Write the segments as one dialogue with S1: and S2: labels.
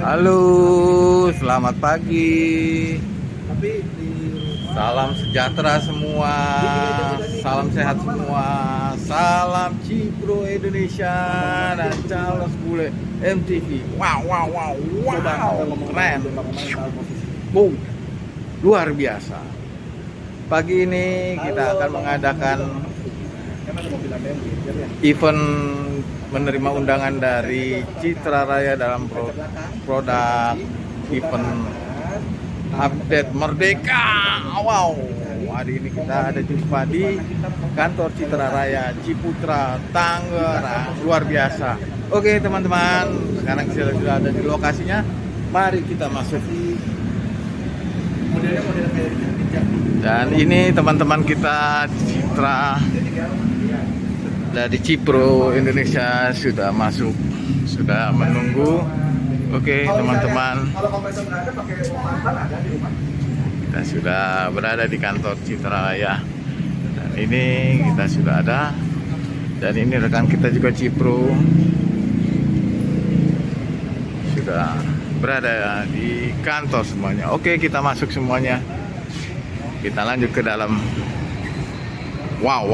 S1: Halo, selamat pagi. Salam sejahtera semua, salam sehat semua, salam Cipro Indonesia dan Charles Bule MTV. Wow, keren. Boom, luar biasa. Pagi ini kita akan mengadakan event menerima undangan dari Citra Raya dalam produk event update Merdeka. Wow, hari ini kita ada jumpa di kantor Citra Raya Ciputra, Tangerang. Luar biasa. Oke teman-teman, sekarang kita sudah ada di lokasinya. Mari kita masuk. Dan ini teman-teman kita Citra dari Cipro Indonesia sudah masuk, sudah menunggu. Oke teman-teman, kita sudah berada di kantor Citra Raya. Dan ini kita sudah ada. Dan ini rekan kita juga Cipro sudah berada di kantor semuanya. Oke, kita masuk semuanya. Kita lanjut ke dalam. Wow,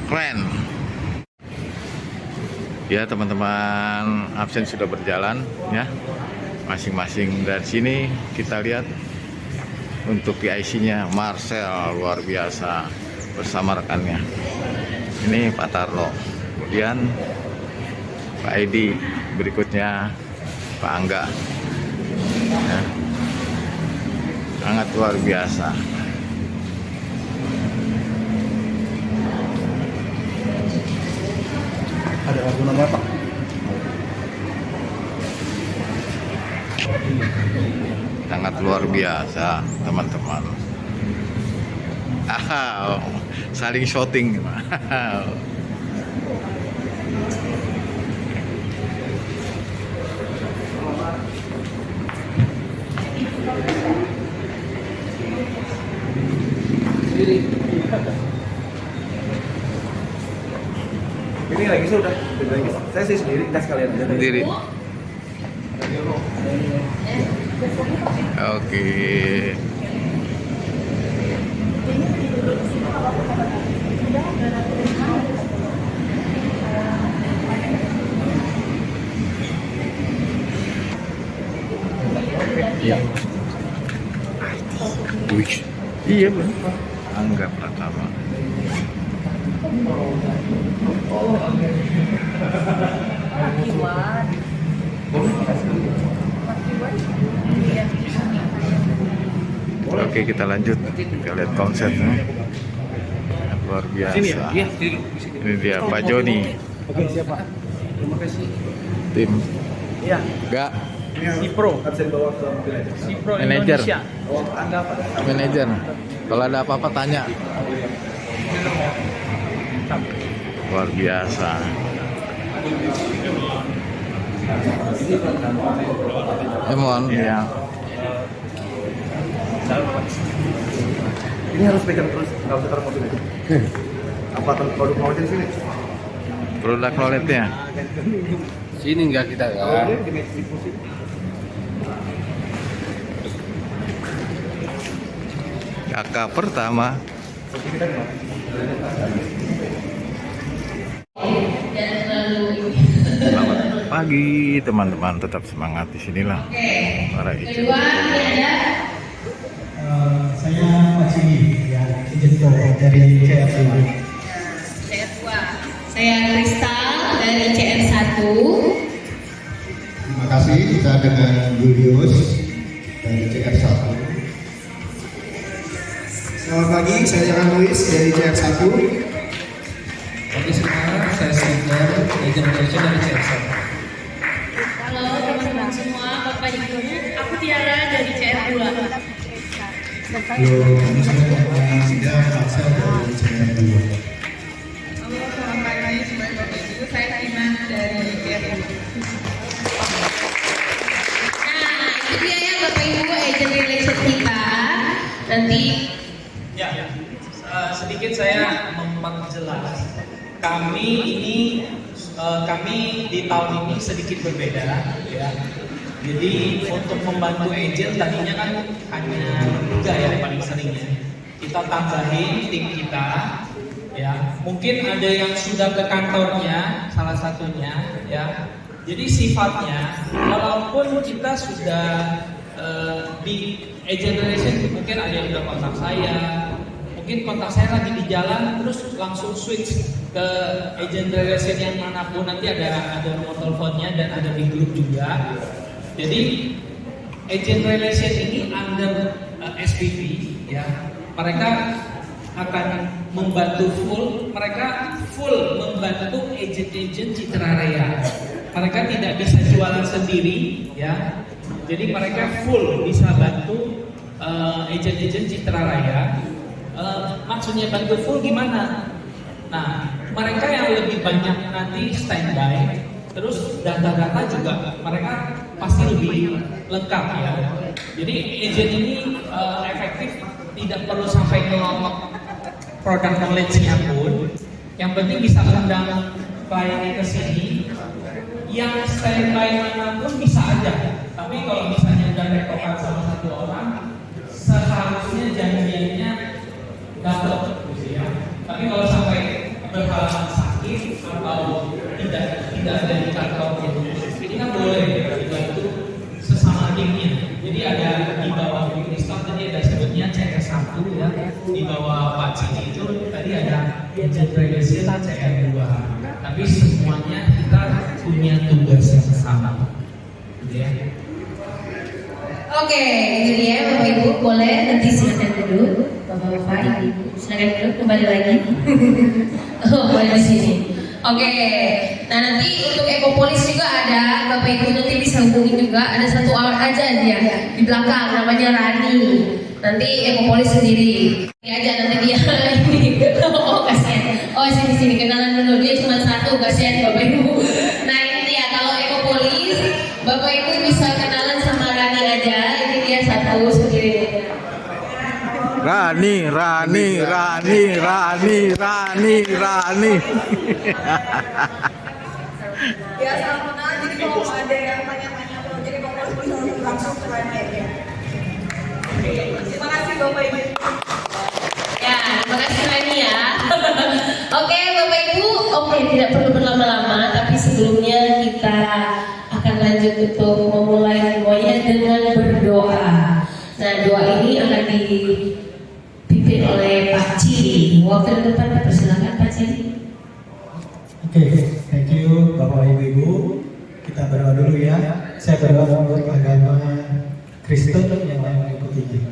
S1: keren. Ya teman-teman, absen sudah berjalan ya, masing-masing. Dari sini kita lihat untuk PIC-nya Marcel luar biasa bersama rekannya. Ini Pak Tarno, kemudian Pak Edi, berikutnya Pak Angga ya. Sangat luar biasa.
S2: Ada lagu namanya apa?
S1: Sangat luar biasa teman-teman. Saling shooting.
S2: Ini lagi sudah. Saya sih sendiri, tes kalian aja.
S1: Sendiri. Oke. Iya. Wih. Iya benar. Angga Pratama. Oke, kita lanjut. Kita lihat konsepnya. Luar biasa. Ini dia Pak Joni.
S2: Oke, siapa? Terima kasih.
S1: Tim.
S2: Iya.
S1: Enggak.
S2: Cipro. Absen bawa ke mobil aja. Cipro
S1: Manajer.
S2: Indonesia. Anda apa?
S1: Manajer. Kalau ada apa-apa tanya. Luar biasa. Emon ya.
S2: Ini harus pegang terus, nggak usah taruh mobil aja. Apa produk mau di sini?
S1: Produk knowledge-nya.
S3: Sini enggak kita kan?
S1: Kakak pertama. Selamat pagi teman-teman, tetap semangat di sinilah. Para agent.
S4: Saya Pak Cini, ya, agent dari CR2.
S5: CR2. Saya Kristal dari CR1.
S4: Terima kasih, kita dengan Julius dari CR1. Selamat pagi, saya Jangan Luis dari CR1.
S3: Pagi semua, saya Sindar, agent Indonesia dari CR1.
S5: Halo teman-teman semua, Bapak Ibu, aku Tiara dari CR2.
S4: Halo, kami semua Bapak Sida, Marcel dari CR2.
S5: Halo, selamat pagi semuanya Bapak Ibu, saya Iman dari CR2. Nah, itu dia ya Bapak Ibu, agent relation kita. Nanti
S6: Ya, sedikit saya memperjelas. Kami ini
S3: kami di tahun ini sedikit berbeda ya. Jadi untuk membantu agent tadinya kan hanya 3 ya paling seringnya. Kita tambahin tim kita ya. Mungkin ada yang sudah ke kantornya salah satunya ya. Jadi sifatnya walaupun kita sudah di agent relation mungkin ada yang udah kontak saya, mungkin kontak saya lagi di jalan terus langsung switch ke agent relation yang manapun, nanti ada nomor teleponnya dan ada di grup juga. Jadi agent relation ini under SPV ya. Mereka akan membantu mereka full membantu agent-agent Citra Raya. Mereka tidak bisa jualan sendiri ya. Jadi mereka full bisa bantu agent-agent Citra Raya. Maksudnya bantu full gimana? Nah, mereka yang lebih banyak nanti standby, terus data-data juga mereka pasti lebih lengkap ya. Jadi agent ini efektif, tidak perlu sampai ke product knowledge-nya pun. Yang penting bisa undang kliennya ke sini. Yang standby manapun bisa aja. Tapi kalau misalnya udah rekokan sama satu orang, seharusnya janjiannya dapat gitu ya. Tapi kalau sampai berhalangan sakit atau tidak ada di kantor gitu, ini kan boleh dibantu sesama timnya. Jadi ada di bawah staff tadi ada sebutnya CR1 ya, di bawah Pak Cini itu tadi ada agent relation CR2. Tapi semuanya kita punya tugas yang sama, gitu ya.
S6: Oke, itu dia Bapak Ibu, boleh nanti silakan duduk. Bapak-bapak, Ibu, silakan duduk kembali lagi. Oh, boleh di sini. Oke, nah nanti untuk Ekopolis juga ada, Bapak Ibu nanti bisa hubungi juga. Ada satu orang aja dia di belakang, namanya Rani. Nanti Ekopolis sendiri. Ini aja nanti dia ini. Oh kasihan. Oh sini kenalan dulu, dia cuma satu, kasihan Bapak Ibu. Nah ini dia, kalau Ekopolis Bapak Ibu bisa kenalan sama Rani aja. Ini dia satu sendiri.
S1: Rani.
S7: Ya salam kenal, jadi kalau ada yang tanya-tanya atau jadi Ekopolis langsung ke Rani aja. Terima kasih Bapak Ibu.
S6: Ya, terima kasih Rani ya. Oke Bapak Ibu, tidak perlu berlama-lama, tapi sebelumnya kita akan lanjut untuk memulai semuanya dengan berdoa. Nah doa ini akan dipimpin oleh Pak Cili. Waktu depan persilakan Pak Cili.
S4: Oke, thank you Bapak Ibu. Kita berdoa dulu ya. Saya berdoa untuk agama Kristen yang mengikutinya.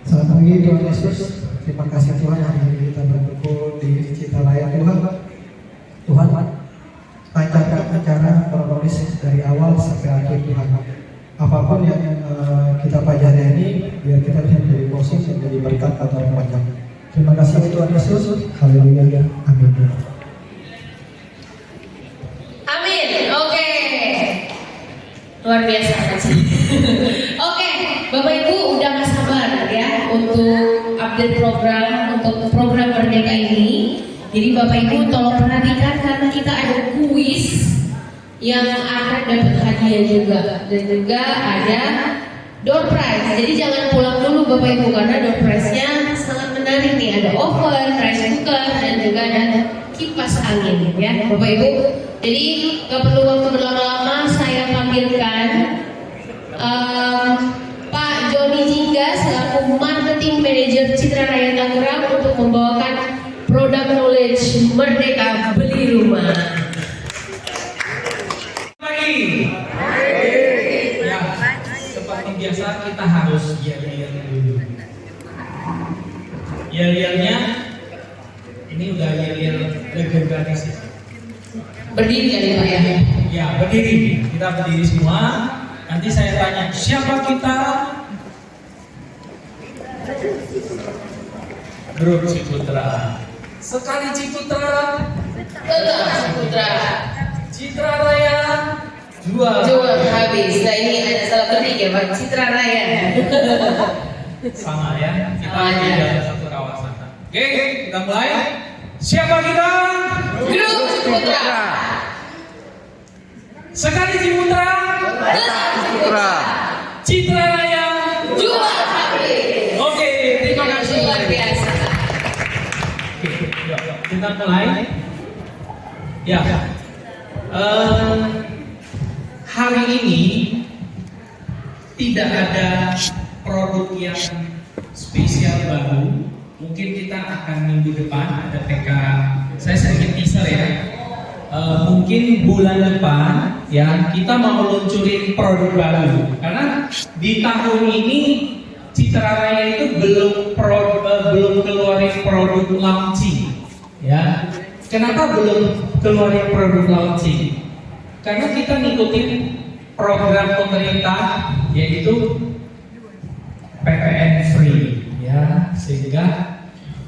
S4: Selamat pagi Tuhan Yesus. Terima kasih Tuhan hari ini kita berkumpul di Citra Raya Tuhan. Tuhan, lancarkan acara kronologis dari awal sampai akhir Tuhan. Apapun yang kita pelajari ini, biar kita bisa menjadi posisi dan menjadi berkat atau yang banyak. Terima kasih Tuhan Yesus. Haleluya. Amin.
S6: Amin. Oke. Luar biasa sih. Oke, Bapak Ibu udah gak sabar ya untuk update program untuk program Merdeka ini. Jadi Bapak Ibu tolong perhatikan karena kita ada kuis yang akan dapat hadiah juga dan juga ada door prize. Jadi jangan pulang dulu Bapak Ibu karena door prize-nya sangat menarik nih. Ada oven, rice cooker dan juga ada kipas angin ya Bapak Ibu. Jadi gak perlu waktu berlama-lama, saya tampilkan Pak Joni Jingga selaku Marketing Manager Citra Raya Tangerang untuk membawakan produk knowledge Merdeka Beli Rumah.
S3: Ya, seperti biasa kita harus yel-yel dulu. Yel-yelnya ini udah yel-yel legendaris.
S6: Berdiri kali Pak ya?
S3: Ya, berdiri. Kita berdiri semua. Nanti saya tanya, siapa kita? Grup Ciputra. Sekali Ciputra,
S6: Tetap Ciputra.
S3: Citra Raya jual
S6: Habis. Nah ini ada salah ketik ya Pak, Citra Raya.
S3: sama ya. Kita
S6: Sama
S3: di
S6: aja.
S3: dalam satu kawasan. Oke, kita mulai. Siapa kita?
S6: Grup Ciputra.
S3: Sekali Ciputra,
S1: Ciputra.
S3: Citra Raya.
S6: Jual hati.
S3: Oke, terima kasih.
S6: Luar biasa.
S3: Oke, yuk, kita mulai. Ya, hari ini tidak ada produk yang spesial baru. Mungkin kita akan minggu depan ada PK. Saya sedikit teaser ya. Mungkin bulan depan ya kita mau luncurin produk baru. Karena di tahun ini Citra Raya itu belum keluarin produk launching. Ya, kenapa belum keluarin produk launching? Karena kita ngikutin program pemerintah yaitu PPN free ya, sehingga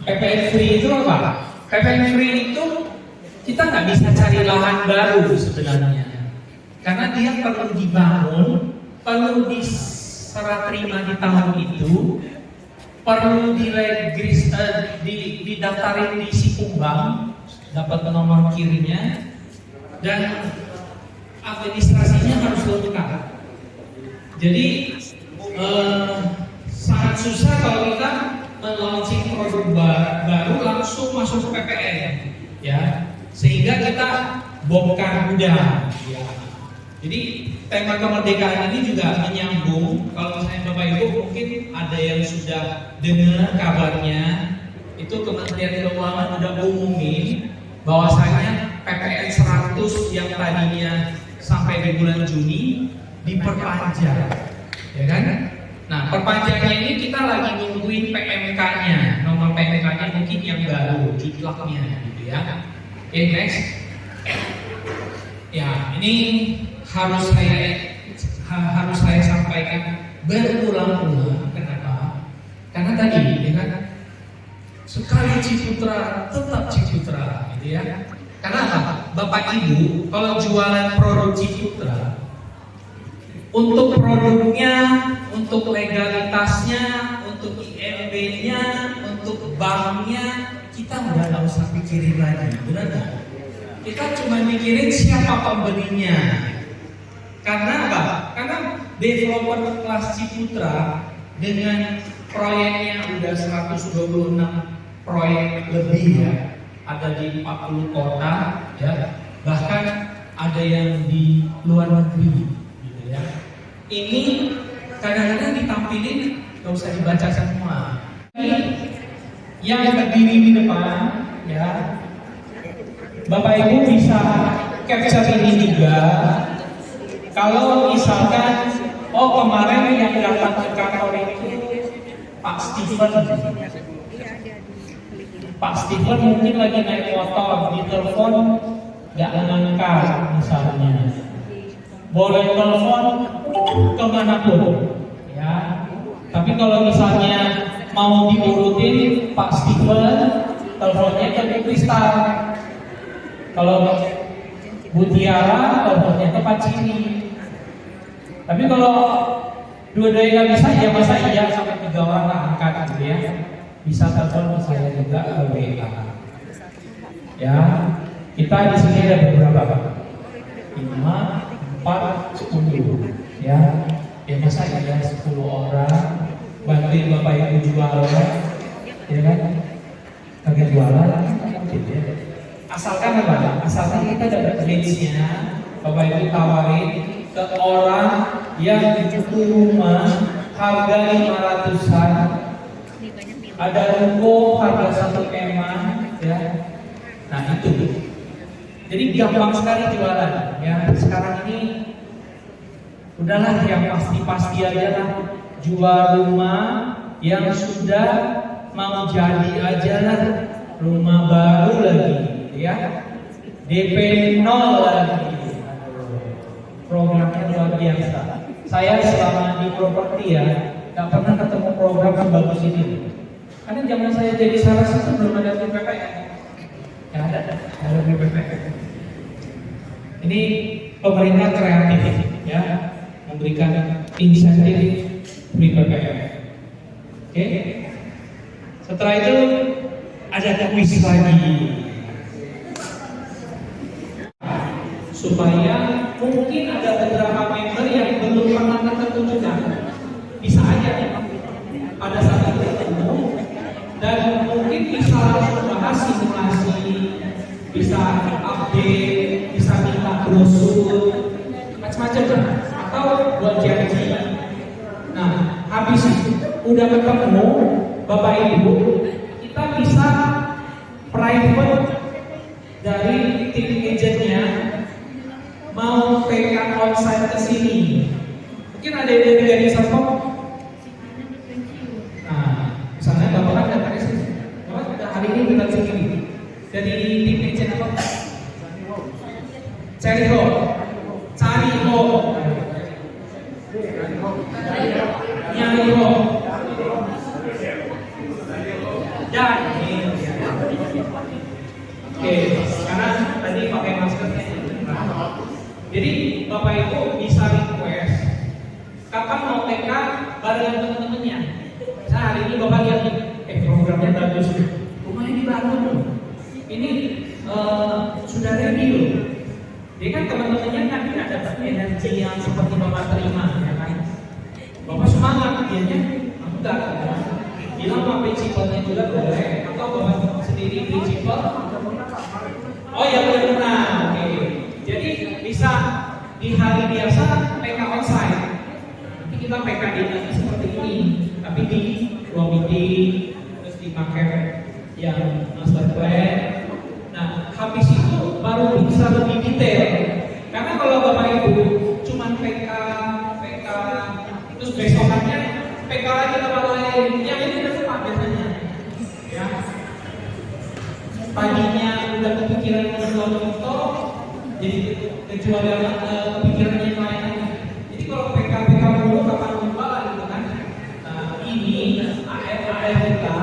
S3: PPN free itu apa? PPN free itu kita nggak bisa cari lahan baru sebenarnya, karena dia perlu dibangun, perlu diserah terima di tahun itu, perlu didaftarin di Sikumbang, dapat nomor kirinya, dan administrasinya harus lengkap. Jadi sangat susah kalau kita meluncurkan produk baru langsung masuk ke PPN, ya, sehingga kita bongkar gudang. Ya. Jadi tema kemerdekaan ini juga menyambung. Kalau misalnya Bapak Ibu mungkin ada yang sudah dengar kabarnya, itu Kementerian Keuangan udah umumin bahwasanya PPN 100 yang tadinya sampai di bulan Juni diperpanjang, ya kan? Nah, perpanjangannya ini kita lagi nungguin PMK-nya, nomor PMK-nya mungkin yang baru, jutlaknya, gitu ya. Oke, next. Ya, ini harus saya sampaikan berulang-ulang. Kenapa? Karena tadi, ya kan? Sekali Ciputra, tetap Ciputra, gitu ya. Karena apa? Bapak Ibu, kalau jualan produk Ciputra, untuk produknya, untuk legalitasnya, untuk IMB-nya, untuk banknya, kita nggak usah pikirin lagi, benar nggak? Kita cuma mikirin siapa pembelinya. Karena apa? Karena developer kelas Ciputra dengan proyeknya udah 126 proyek lebih ya, ada di 40 kota ya, bahkan ada yang di luar negeri gitu ya. Ini kadang-kadang ditampilin nggak usah dibaca semua. Yang berdiri di depan ya, Bapak Ibu bisa capture ini juga. Kalau misalkan kemarin yang datang ke kantor itu Pak Steven mungkin lagi naik motor, ditelepon nggak ngangkat misalnya, boleh telepon kemanapun ya. Tapi kalau misalnya mau diurutin Pak Steven, teleponnya ke Bu Kristal. Kalau Bu Tiara, teleponnya ke Pak Cini. Tapi kalau dua-duanya nggak bisa, ya masa iya sampai 3 orang angkat gitu ya. Bisa telepon saya juga ke WA. Ya, kita di sini ada beberapa Pak. 5, 4, 10 ya. Ya masa iya 10 orang bantuin Bapak Ibu jualan, ya kan? Kagak jualan, mungkin ya. Asalkan apa? Asalkan kita dapat leads-nya, Bapak Ibu tawarin ke orang yang butuh rumah harga 500-an, ada ruko harga 1 M-an, ya. Nah itu. Jadi gampang sekali jualan. Ya sekarang ini udahlah yang pasti-pasti aja lah, jual rumah yang sudah mau jadi aja lah, rumah baru lagi, ya. DP 0 lagi. Programnya luar biasa. Saya selama di properti ya, nggak pernah ketemu program yang bagus ini. Karena zaman saya jadi saras itu belum ada PPN. Yang ada PPN. Ini pemerintah kreatif ya, memberikan insentif free PPN. Oke. Setelah itu ada kuis lagi. supaya mungkin ada beberapa member yang belum pernah ketemu juga. Bisa aja pada saat itu ketemu dan mungkin bisa membahas simulasi, bisa update, bisa minta brosur, macam-macam kan, atau buat janji. Nah, habis udah ketemu Bapak Ibu, kita bisa private dari tim agentnya mau PK onsite ke sini. Mungkin ada yang dari Serpong. Nah, misalnya Bapak kan datang ke sini. Bapak hari ini datang sini. Dari tim agent apa? Cariho. Nyariho. Dan oke, sekarang tadi pakai maskernya. Jadi Bapak Ibu bisa request kapan mau PK bareng teman-temannya. Nah, hari ini Bapak lihat nih, programnya bagus, rumahnya dibangun loh. Ini sudah ready loh. Jadi kan teman-temannya kan tidak dapat energi yang seperti Bapak terima, ya kan? Bapak semangat, dianya enggak. Bilang sama prinsipalnya juga boleh, atau Bapak sendiri prinsipal. Oh ya benar, oke. Jadi bisa di hari biasa PK onsite. Nanti kita PK dinamika seperti ini, tapi di ruang meeting, terus dipakai yang master plan. Nah, habis itu baru bisa lebih detail. Karena kalau Bapak Ibu cuma PK, terus besokannya PK lagi tempat lain, yang ini udah cepat biasanya. Ya. Paginya udah kepikiran contoh, jadi kecuali kepikiran yang lain. Jadi kalau PK dulu kapan lupa lah gitu kan. Nah, ini AR kita.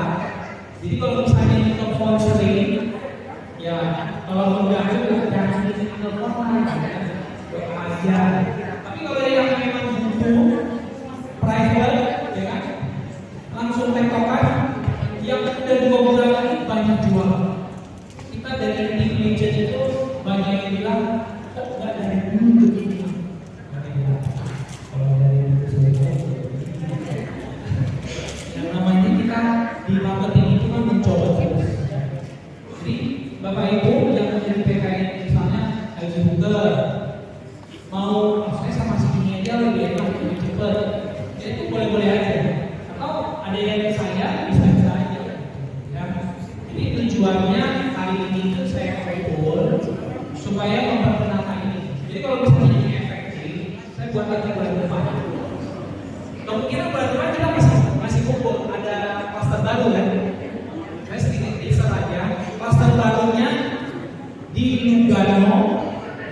S3: Jadi kalau misalnya kita sponsoring, ya kalau udah jangan telepon aja. Tapi kalau yang memang butuh private, ya kan, langsung tektokan. Yang udah 2 bulan lagi banyak jual. Kita dari tim agent itu banyak yang bilang kok nggak dari dulu begini. Kalau dari yang namanya kita di marketing itu kan mencoba terus. Jadi Bapak Ibu yang menjadi PKN misalnya lagi Google mau saya sama segini aja lebih enak lebih cepat, ya itu boleh-boleh aja. Atau ada yang saya bisa aja. Ya. Jadi tujuannya hari ini itu saya kumpul supaya memperkenalkan ini. Jadi kalau misalnya ini efektif, saya buat lagi bulan depan. Kemungkinan bulan depan kita masih kumpul, ada klaster baru kan? Saya sedikit teaser aja. Klaster barunya di Lugano,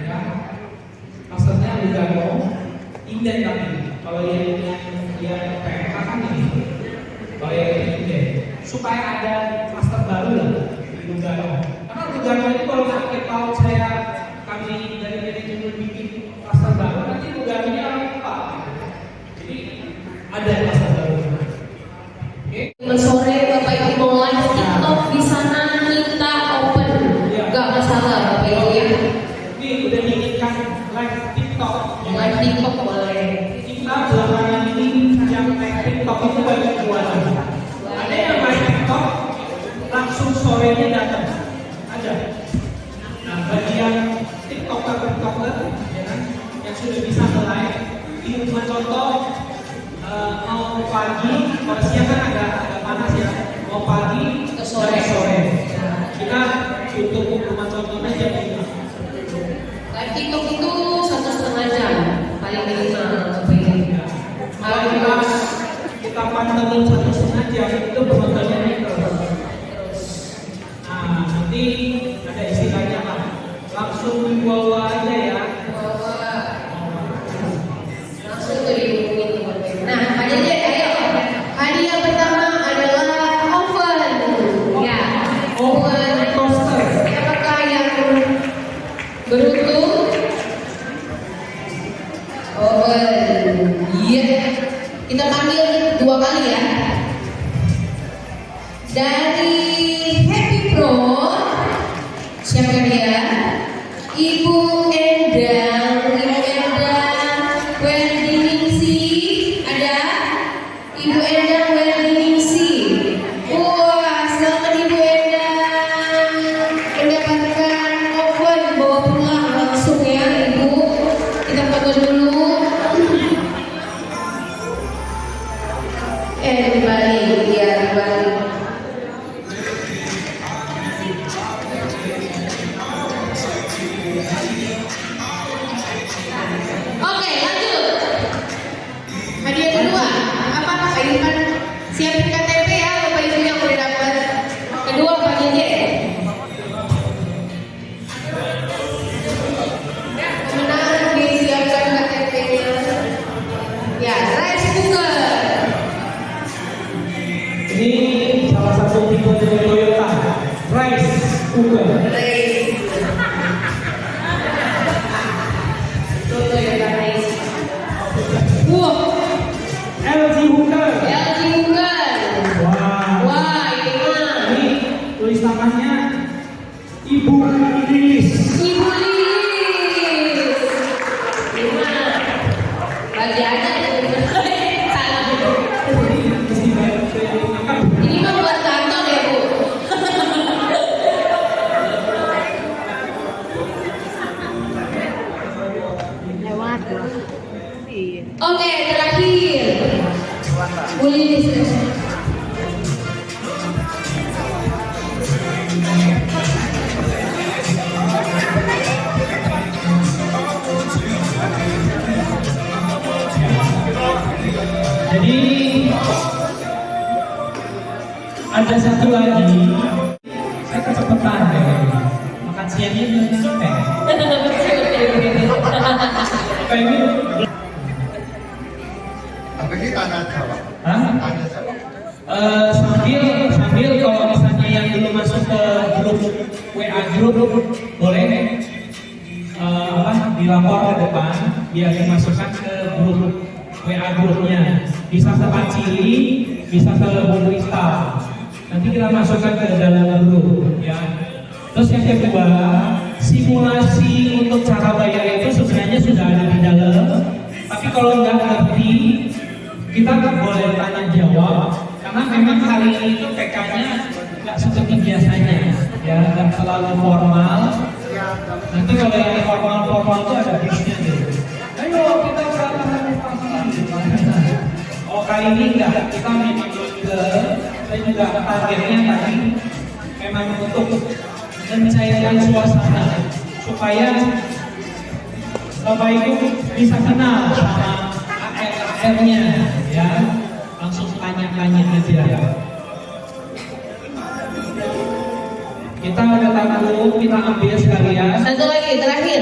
S3: ya. Klasternya Lugano, Inden tapi kalau yang PMK kan ini, kalau yang Inden, supaya ada klaster baru lah di Lugano. Karena Lugano itu kalau akhir tahun kami dari manajemen bikin klaster baru, nanti Lugano-nya orang lupa. Jadi ada klaster baru.
S6: Sore Bapak Ibu mau live TikTok di sana kita open, nggak masalah Bapak Ibu ya.
S3: Ini udah diinginkan live TikTok.
S6: Live TikTok boleh.
S3: Kita belakangan ini yang live TikTok itu banyak jualan. Ada yang live TikTok langsung sorenya datang aja. Nah, bagi yang TikToker, ya kan, yang sudah bisa live, ini cuma contoh. Mau pagi, kalau siang kan agak panas ya. Mau pagi
S6: ke sore.
S3: Kita tutup rumah contohnya jam 5.
S6: Live TikTok itu 1,5 jam paling minimal Bapak Ibu.
S3: Kalau kita pantengin 1,5 jam itu penontonnya naik terus. Nah, nanti ada istilahnya lah. Langsung dibawa aja ya.
S6: Langsung ke dihubungin. Nah, ayo. Hadiah pertama adalah oven. Ya, oven toaster. Siapakah yang beruntung? Oven. Iya. Kita panggil 2 kali ya. Dari Happy Pro, siapa dia? Ibu Ende. dibalik, ya dibalik. Oke, lanjut. Hadiah kedua, apa Pak Irfan? Siapin KTP ya, Bapak Ibu yang udah dapat. Kedua Pak Jeje. Pemenang disiapkan KTP-nya. Ya, rice cooker.
S3: Ini salah satu tipe dari Toyota, rice cooker.
S6: Wah,
S3: LG cooker.
S6: LG cooker.
S3: Wah,
S6: Wah, ini mah
S3: ini tulis tangannya Ibu Lilis.
S6: Ibu Lilis. Ini mah bagi aja. Salah. Ini mah buat kantor ya Bu. Oke, terakhir. Bu Lilis.
S3: Jadi ada satu lagi, saya kecepatan ya, makan siangnya belum sampai. Kayak ini,
S2: Apa sih tanya jawab?
S3: hah?
S2: Tanya jawab.
S3: Sambil kalau misalnya yang belum masuk ke grup WA grup boleh dilapor ke depan biar dimasukkan ke grup WA grupnya, bisa ke Pak Cili, bisa ke Bu Kristal. Nanti kita masukkan ke dalam grup ya. Terus yang kedua, simulasi untuk cara bayar itu sebenarnya sudah ada di dalam. Tapi kalau nggak ngerti, kita boleh tanya jawab. Karena memang hari ini itu PK-nya nggak seperti biasanya, ya nggak terlalu formal. Nanti kalau yang formal itu ada bisnya tuh. Ayo kita berangkat. Oh kali ini enggak, kita memang ke saya juga targetnya tadi memang untuk mencairkan suasana supaya Bapak Ibu bisa kenal sama AR-nya ya, langsung tanya-tanya aja. Kita ada tamu, kita ambil sekalian.
S6: Satu lagi terakhir,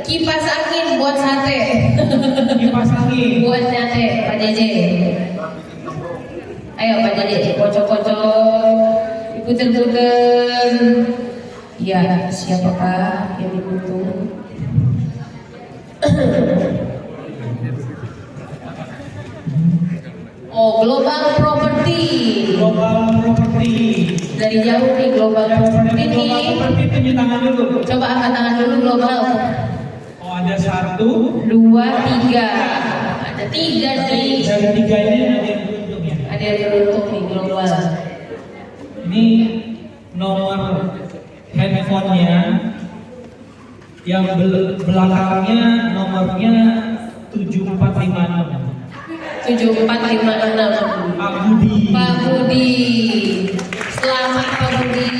S6: kipas angin buat sate.
S3: Kipas angin.
S6: Buat sate, Pak Jeje. Ayo Pak Jeje, kocok-kocok, diputer-puter. Ya, siapakah yang dibutuh? Oh, Global Property.
S3: Global Property.
S6: Dari jauh nih Global Property
S3: Global
S6: nih.
S3: Property tunjuk tangan dulu.
S6: Coba angkat tangan dulu Global.
S3: Oh ada 1,
S6: 2, 3. Ada 3 nih.
S3: dari 3 ini ada yang beruntung ya.
S6: Ada yang beruntung nih Global.
S3: Ini nomor handphonenya yang belakangnya nomornya 7456.
S6: 7456.
S3: Pak Budi.
S6: Pak Budi. Selamat Pak Budi.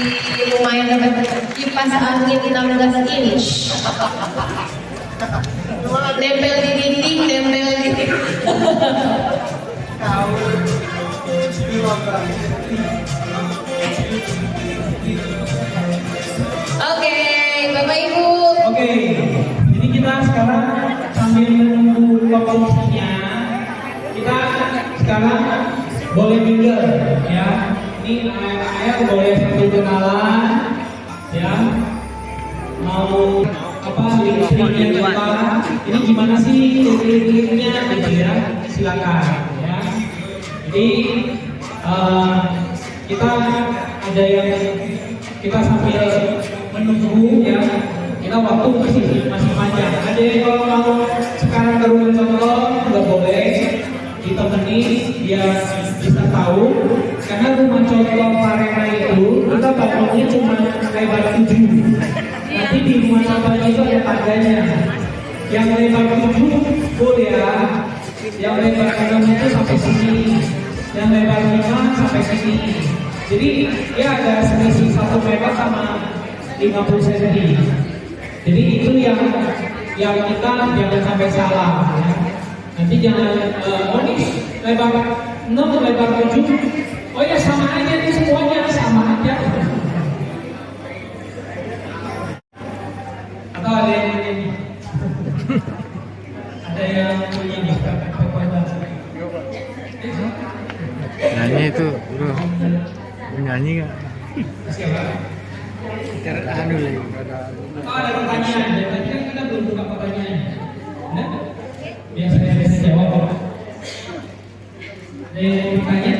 S6: Lumayan dapat kipas angin 16 inch. Nempel di dinding, nempel di dinding. Oke, Bapak Ibu.
S3: Oke, jadi kita sekarang sambil menunggu komposisinya, kita sekarang boleh mingle ya. Ini ayah boleh sambil kenalan ya. Mau apa link-linknya kita? Ini gimana sih link-linknya gitu ya? Silakan ya. Jadi kita ada yang kita sambil menunggu ya, kita waktu masih panjang. Ada yang kalau mau sekarang ke rumah contoh nggak boleh ditemani biar bisa tahu, karena rumah contoh Parema itu kita bangunnya cuma lebar 7. Nanti di rumah contohnya itu ada tangganya yang lebar 7 full ya, yang lebar 6 itu sampai sini. yang lebar 5 sampai sini. Jadi dia ada selisih 1 meter sama 50 cm. Jadi itu yang kita jangan sampai salah ya. Nanti jangan Onyx lebar 6, lebar 7. Oh ya sama aja nih semuanya sama aja. Atau ada yang ini? Ada yang ini?
S1: Nyanyi itu, bro. Nyanyi nggak?
S3: Siapa?
S1: Anu lagi.
S3: Oh ada pertanyaan, dari tadi kan kita belum buka pertanyaan. Nah, biasanya bisa jawab. Ada yang mau bertanya?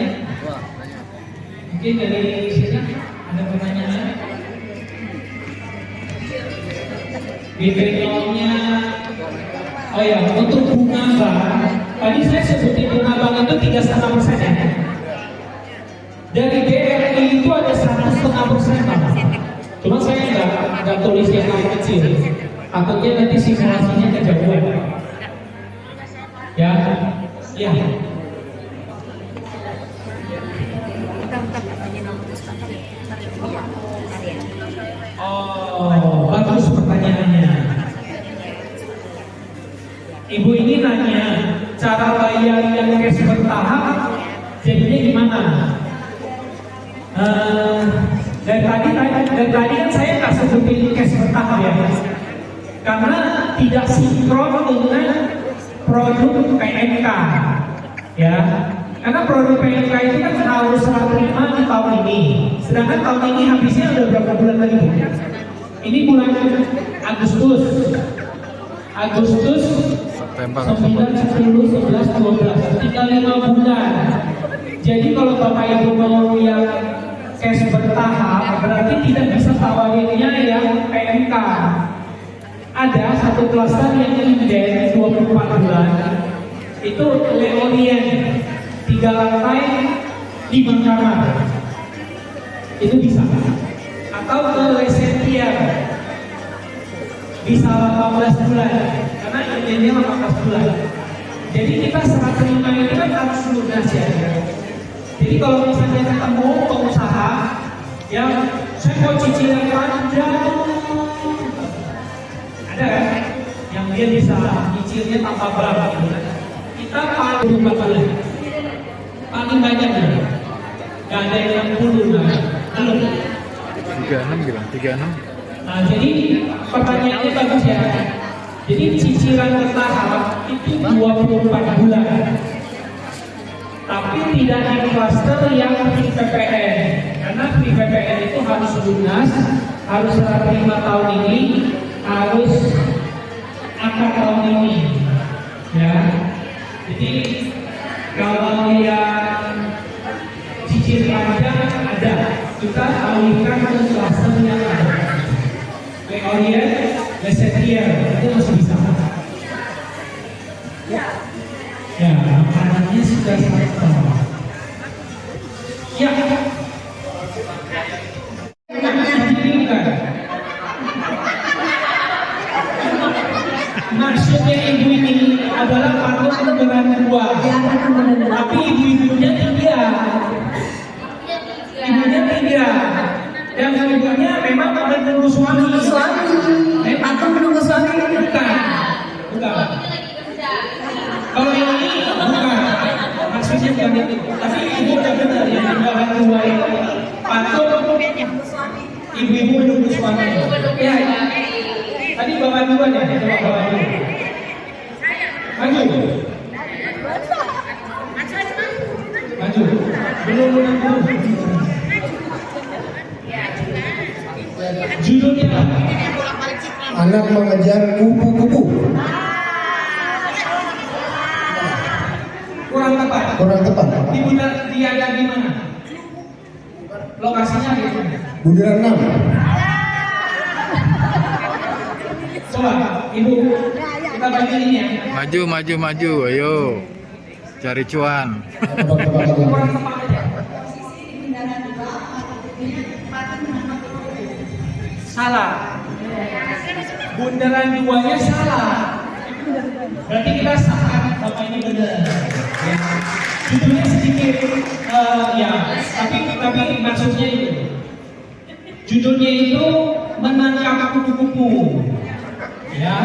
S3: Mungkin dari sini ada pertanyaan. BP0-nya, oh ya untuk bunga bank, tadi saya sebutin bunga bank itu 3,5% ya. Dari BRI itu ada 100,5%. Cuma saya nggak tulis yang paling kecil, takutnya nanti simulasinya kejauhan. Ya, ya. Oh, bagus pertanyaannya. Ibu ini nanya cara bayar yang cash bertahap jadinya gimana? Dari tadi kan saya nggak sebutin cash bertahap ya, karena tidak sinkron dengan produk PMK ya. Karena produk PMK itu kan harus serah terima di tahun ini, sedangkan tahun ini habisnya udah berapa bulan lagi? Ini bulan Agustus,
S1: September,
S3: 9, 10, 11, 12, tinggal 5 bulan. Jadi kalau Bapak Ibu mau yang cash bertahap, berarti tidak bisa tawarinnya yang PMK. Ada satu klaster yang inden 24 bulan, itu Leonien 3 lantai 5 kamar, itu bisa. Atau ke Lesentia bisa 18 bulan, karena indennya 18 bulan. Jadi kita serah terima ini kan harus lunas ya. Jadi kalau misalnya ketemu pengusaha yang saya mau cicilan panjang, ada kan? Yang dia bisa cicilnya tanpa berapa? Kita paling bulan, paling banyak ya. Gak ada yang 60 lah, belum.
S1: 36 bilang, 36.
S3: Nah jadi pertanyaannya bagus ya. Jadi cicilan bertahap itu 24 bulan. Tapi tidak di klaster yang free PPN, karena free PPN itu harus lunas, harus serah terima tahun ini, harus akad tahun ini, ya. Jadi kalau yang cicil panjang ada, kita alihkan ke klaster yang ada. Leonien, Lesentia itu masih bisa. Ya, makanannya sudah sangat bawah. Ya, maksudnya ibu ini adalah patut dengan dua, tapi ibu-ibunya 3. Ibunya 3, dan ibunya memang menunggu suami.
S7: Atau menunggu suami?
S3: Bukan. Kalau yang ini bukan, maksudnya bukan itu. Tapi ibu udah benar yang tinggalan 2 itu patut ibu-ibu menunggu suami. Ya, ya. Tadi bapak duluan ya, coba bapak dulu. Maju. Maju. Belum. Judulnya apa?
S8: Anak mengejar kupu-kupu.
S3: Kurang tepat. Di Bundaran dia ada di mana? Lokasinya di mana?
S8: Bundaran 6.
S3: Coba, ibu, kita bagi ini ya.
S1: Maju, ayo. Cari cuan.
S3: Kurang tepat aja. Salah. Bundaran 2-nya salah. Berarti kita salah, Bapak ini benar. Ya. Judulnya sedikit tapi maksudnya itu. Judulnya itu menangkap kupu-kupu. Ya.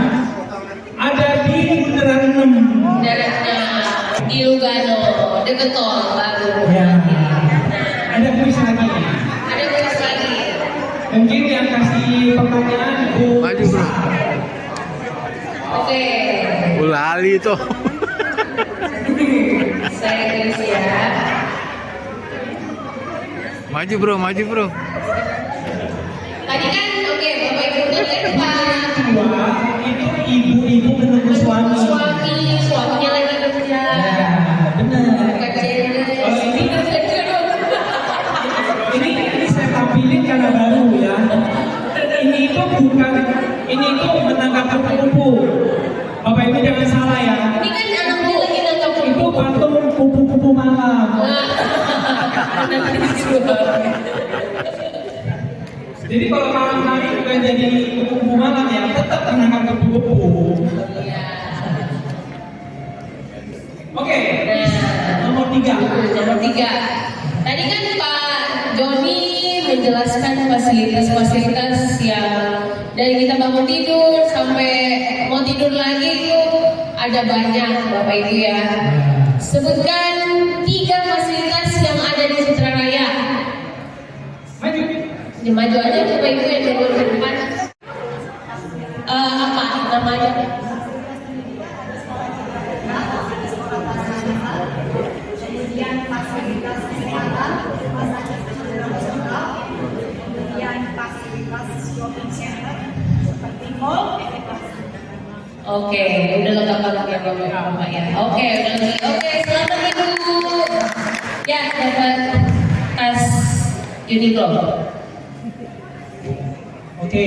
S3: Ada di Bundaran 6.
S6: Daratnya di Lugano, deket tol baru.
S3: Ya. Ada kuis lagi.
S6: Ada kuis lagi.
S3: Mungkin yang kasih pertanyaan Bu.
S1: Maju bro.
S6: Oke,
S1: Ulali itu.
S6: saya tulis ya.
S1: Maju bro, maju bro.
S6: Tadi kan, oke, Bapak Ibu dengar Pak.
S3: Kedua, itu ibu-ibu menunggu suami.
S6: Suaminya lagi kerja.
S3: Ya, benar.
S6: Bukan gender.
S3: Kalau ini
S6: kerja dong.
S3: ini saya tampilin karena baru ya. Ini itu bukan, ini itu menangkap kupu-kupu. Bapak Ibu jangan salah ya.
S6: Ini kan anaknya lagi nangkap
S3: Itu patung kupu-kupu malam. Jadi kalau malam hari bukan jadi kupu-kupu malam ya, tetap menangkap kupu-kupu. Oke, nomor 3.
S6: Nomor 3. Tadi kan Pak Joni menjelaskan fasilitas-fasilitas yang dari kita bangun tidur sampai mau tidur lagi itu ada banyak Bapak Ibu ya. Sebutkan 3 fasilitas yang ada di Citra Raya.
S3: Maju.
S6: Ya, maju aja Bapak Ibu yang dari depan. Apa namanya?
S7: Kemudian fasilitas kesehatan, kemudian fasilitas shopping center seperti mall,
S6: Oke, udah lengkap banget ya Bapak ya. Oke, udah lengkap. Oke, selamat Ibu. Ya, dapat tas Uniqlo.
S3: Oke,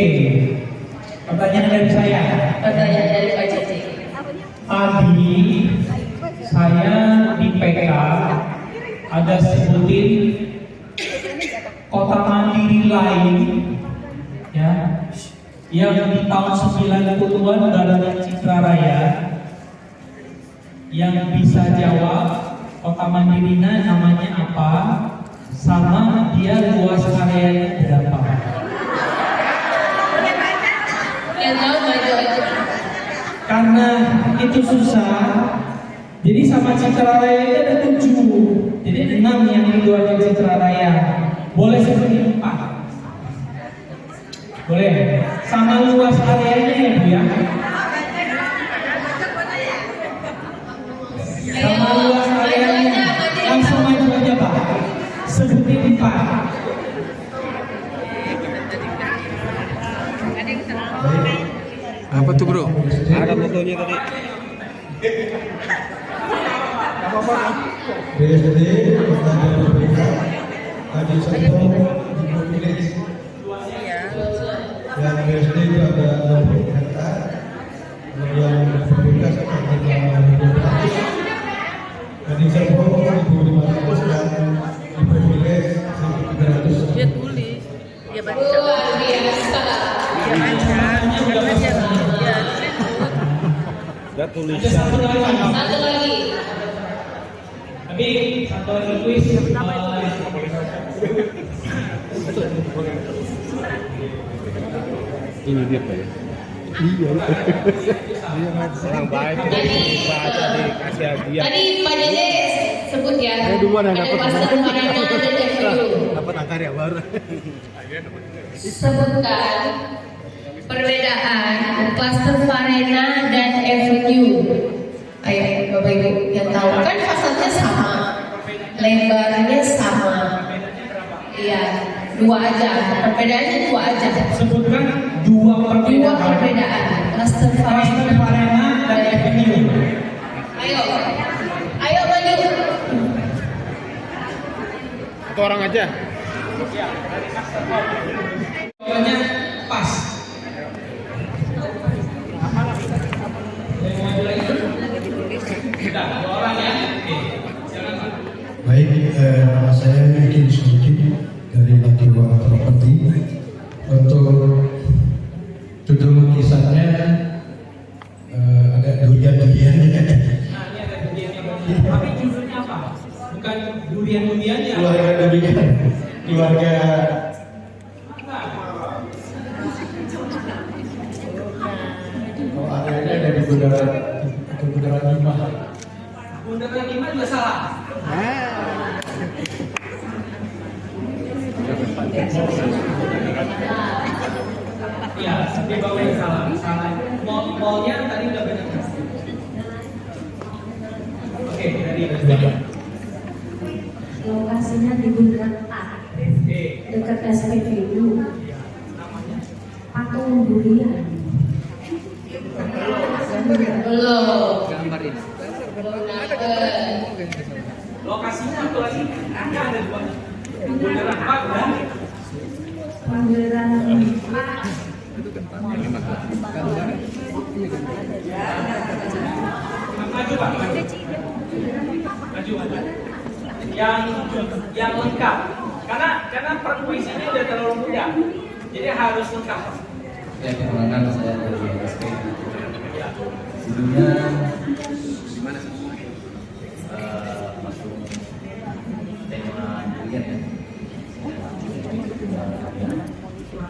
S3: pertanyaan dari saya.
S6: Pertanyaan dari Pak Cici.
S3: Tadi saya di PK ada sebutin kota mandiri lain ya yang di tahun 90-an berada di Citra Raya. Yang bisa jawab kota mandirinya namanya apa, sama dia luas areanya berapa.
S6: Yang tahu maju aja.
S3: Karena itu susah, jadi sama Citra Raya itu ada 7, jadi 6 yang di luar Citra Raya. Boleh seperti 4. Boleh. Sama luas areanya ya Bu ya. Sama luas areanya. Langsung maju aja Pak. Sebutin 4.
S1: Apa tuh bro?
S2: Ada fotonya tadi.
S8: BSD, pertanyaan berbeda. Tadi satu Ibu Village. Yang BSD itu ada 60 hektar. Yang berbeda sekitar 200. Tadi satu Ibu 500 dan Ibu Village 1.300.
S5: Dia tulis, dia baca.
S6: Luar biasa.
S5: Dia baca. Ya,
S2: Ada tulisan.
S3: Ada satu lagi.
S6: Satu lagi.
S3: Tapi satu lagi kuis.
S2: Ini dia Pak ya. Iya. Orang baik baca dikasih hadiah.
S6: Tadi Pak Dede sebut ya.
S2: Saya duluan yang
S6: ada
S2: dapat.
S6: Pastor Marena dan FU.
S2: Dapat angka ya baru.
S6: Sebutkan perbedaan Cluster Farena dan Avenue. Ayo Bapak Ibu yang tahu kan fasadnya sama, lebarnya sama. Iya, 2 aja. Perbedaannya 2 aja.
S3: Sebutkan 2
S6: 2
S3: perbedaan.
S6: perbedaan. Cluster
S3: Pastor
S6: Farena.
S3: Farena dan Avenue.
S6: Ayo, ayo maju.
S2: Satu orang aja.
S3: Jawabannya pas. Yang maju lagi. Sudah, 2 orang ya. Oke. Silakan Pak.
S8: Baik, nama saya Mungkin sedikit dari Lakiwa Property. Untuk judul lukisannya ada durian-duriannya.
S3: Nah, ini ada durian. Tapi judulnya apa? Bukan durian-duriannya.
S8: Keluarga durian. keluarga akhirnya dari Bundaran 5.
S3: Bundaran 5 juga salah. Iya, di bawah yang salah. Mallnya tadi udah benar. Oke, dari
S5: Lokasinya di Bundaran 4, dekat SPBU. Patung Durian.
S6: Belum.
S3: Lokasinya apa lagi? Ada dua. Bundaran 4 dan
S5: Bundaran 4.
S3: maju Pak. Maju. Yang lengkap. Karena perkuisinya udah terlalu mudah. Jadi harus lengkap.
S9: Ya, perkenalkan saya dari SP. Sebelumnya masuk tema durian ya.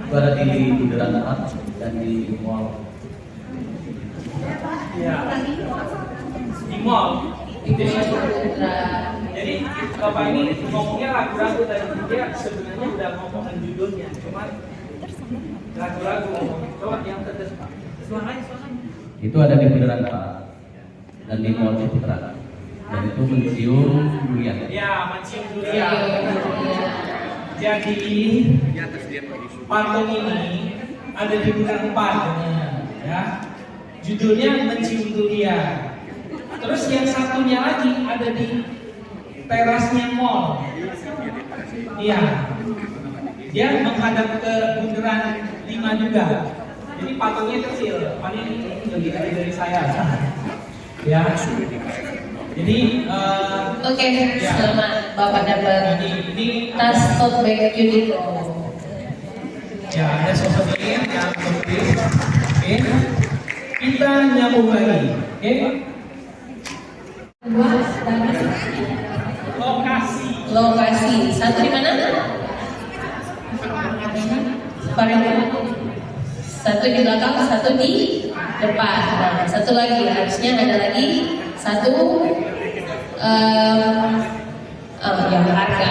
S9: Itu ada di Bundaran 4 dan di mall.
S3: Ya. Di mall. Jadi Bapak ini ngomongnya ragu-ragu tadi, dia sebenarnya udah ngomongin judulnya, cuma ragu-ragu ngomong. Coba yang tetes Pak. Suaranya.
S9: Itu ada di Bundaran 4 dan di mall Citra. Dan itu mencium durian.
S3: Ya, mencium durian. Jadi patung ini ada di Bundaran 4, ya. Judulnya mencium durian. Terus yang satunya lagi ada di terasnya mall. Iya. Dia menghadap ke Bundaran 5 juga. Jadi patungnya kecil. Paling ini lebih kecil dari saya. Ya. Jadi
S6: Oke, selamat Bapak dapat
S3: ini
S6: tas tote bag Uniqlo.
S3: ya ada souvenir yang penting. Oke. Kita nyambung lagi. Oke.
S6: Lokasi. Satu di mana? Satu di belakang, satu di depan. Nah, satu lagi, harusnya ada lagi satu yang harga.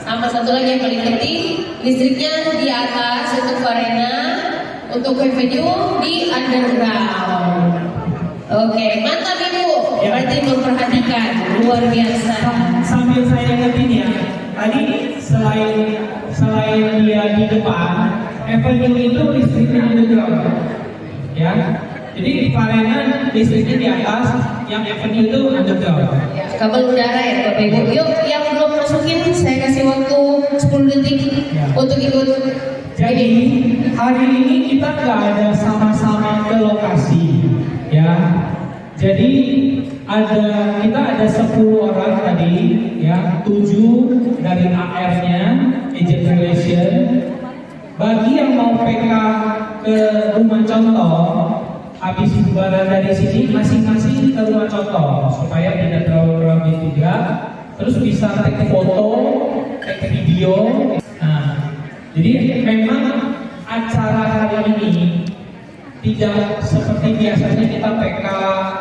S6: Sama satu lagi yang paling penting, listriknya di atas untuk arena, untuk venue di underground. Oke, mantap Ibu. Berarti memperhatikan, luar biasa.
S3: Sambil saya ingetin ya, tadi selain dia di depan, avenue itu listriknya underground, ya. Jadi arena listriknya di atas, yang avenue itu underground.
S6: Kabel udara ya Bapak Ibu. Yuk, yang belum masukin saya kasih waktu 10 detik untuk ikut.
S3: Jadi hari ini kita nggak ada sama-sama ke lokasi, ya. Jadi kita ada 10 orang tadi, ya, 7 dari AR-nya, agent relation. Bagi yang mau PK ke rumah contoh, habis bubaran dari sini masing-masing ke rumah contoh supaya tidak terlalu ramai juga. Terus bisa take foto, take video. Nah, jadi memang acara hari ini tidak seperti biasanya kita PK,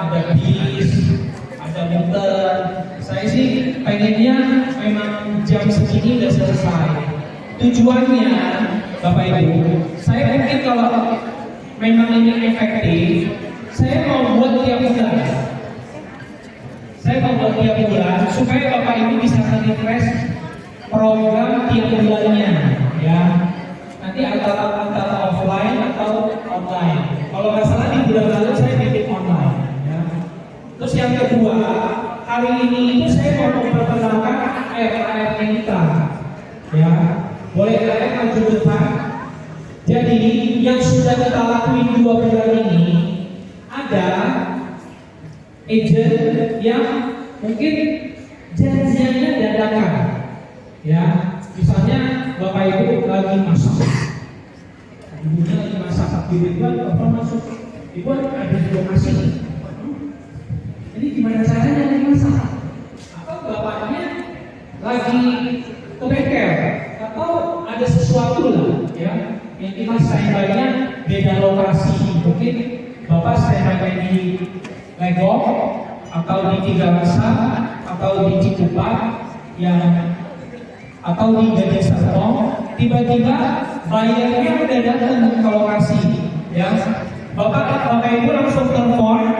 S3: ada bis, ada muter. Saya sih pengennya memang jam segini udah selesai. Tujuannya, Bapak Ibu, saya mungkin kalau memang ini efektif, saya mau buat tiap bulan. Saya mau buat tiap bulan supaya Bapak Ibu bisa refresh program tiap bulannya, ya. Nanti antara offline atau online. Kalau nggak salah di bulan lalu saya bikin online, ya. Terus yang kedua, hari ini itu saya mau memperkenalkan AR kita, ya. Boleh AR maju depan. Jadi yang sudah kita lakuin 2 bulan ini, ada agent yang mungkin janjiannya dadakan, ya. Misalnya Bapak Ibu lagi masak, ibunya lagi masak, tiba-tiba Bapak masuk, Ibu ada juga nasi. Jadi gimana caranya lagi masak? Atau bapaknya lagi ke bengkel, atau
S10: mungkin Bapak standby di Legok atau di Tiga Rasa atau di Cikupa atau di Gajah Serpong, tiba-tiba bayarnya udah datang ke lokasi, ya. Bapak Ibu langsung telepon